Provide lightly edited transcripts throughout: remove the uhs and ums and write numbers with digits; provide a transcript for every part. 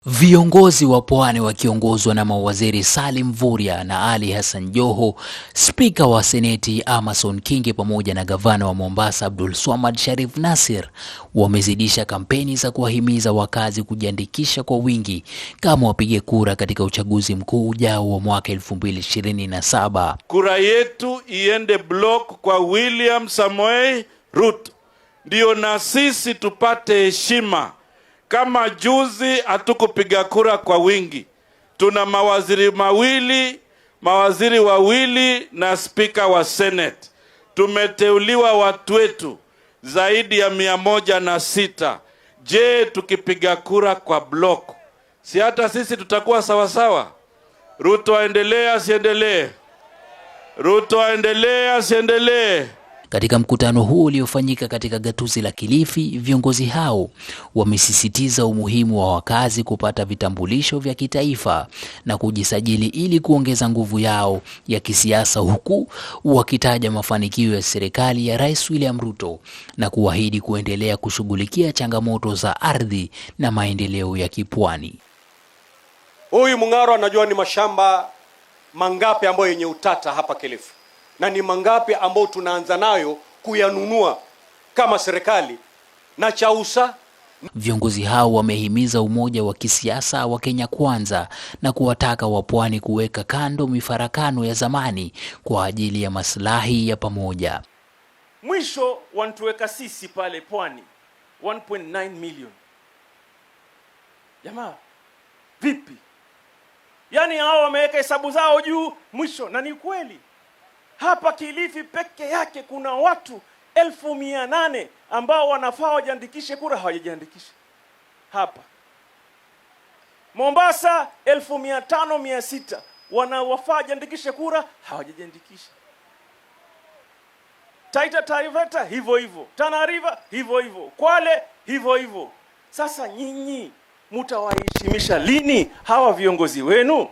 Viongozi wa Pwani wakiongozwa na mawaziri Salim Mvurya na Ali Hassan Joho, spika wa Seneti Amason Kingi pamoja na gavana wa Mombasa Abdul Swamad Sharif Nassir wamezidisha kampeni za kuwahimiza wakazi kujiandikisha kwa wingi kama wapige kura katika uchaguzi mkuu ujao wa mwaka 2027. Kura yetu iende block kwa William Samoei Ruto, ndio na sisi tupate heshima. Kama juzi hatukupiga kura kwa wingi, tuna mawaziri wawili na spika wa Senate. Tumeteuliwa watu wetu zaidi ya 106. Je, tukipiga kura kwa block, si hata sisi tutakuwa sawasawa? Ruto aendelee asiendelee? Ruto aendelee asiendelee? Katika mkutano huu uliofanyika katika gatuzi la Kilifi, viongozi hao wamesisitiza umuhimu wa wakazi kupata vitambulisho vya kitaifa na kujisajili ili kuongeza nguvu yao ya kisiasa, huku wakitaja mafanikio ya serikali ya Rais William Ruto na kuahidi kuendelea kushughulikia changamoto za ardhi na maendeleo ya kipwani. Huyu Mung'aro anajua ni mashamba mangapi ambayo yenye utata hapa Kilifi, na ni mangapi ambao tunaanza nayo kuyanunua kama serikali na Chausa. Viongozi hao wamehimiza umoja wa kisiasa wa Kenya Kwanza na kuwataka wapwani kuweka kando mifarakano ya zamani kwa ajili ya maslahi ya pamoja. Mwisho wanatuweka sisi pale pwani 1.9 million. Jamaa, vipi? Yaani hao wameweka hesabu zao juu mwisho, na ni kweli. Hapa Kilifi peke yake kuna watu 800,000 ambao wanafaa wajiandikishe kura, hawajajiandikisha. Hapa Mombasa 500,600 wanawafaa wajiandikishe kura, hawajajiandikisha. Taita Taveta hivyo hivyo, Tana River hivyo hivyo, Kwale hivyo hivyo. Sasa nyinyi mtawaheshimisha lini hawa viongozi wenu?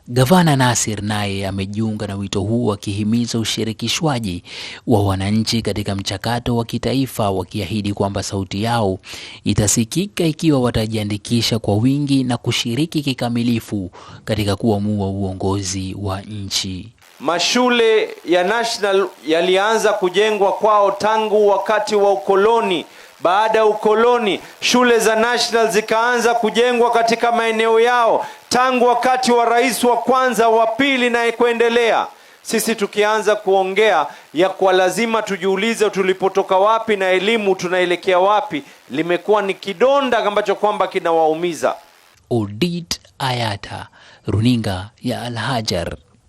Gavana Nassir naye amejiunga na wito huu akihimiza ushirikishwaji wa wananchi katika mchakato wa kitaifa, wakiahidi kwamba sauti yao itasikika ikiwa watajiandikisha kwa wingi na kushiriki kikamilifu katika kuamua uongozi wa nchi. Mashule ya national yalianza kujengwa kwao tangu wakati wa ukoloni. Baada ya ukoloni, shule za national zikaanza kujengwa katika maeneo yao tangu wakati wa rais wa kwanza, wa pili na kuendelea. Sisi tukianza kuongea ya kwa lazima tujiulize tulipotoka wapi na elimu tunaelekea wapi, limekuwa ni kidonda ambacho kwamba kinawaumiza. Odit Ayata, Runinga ya Al Hajar.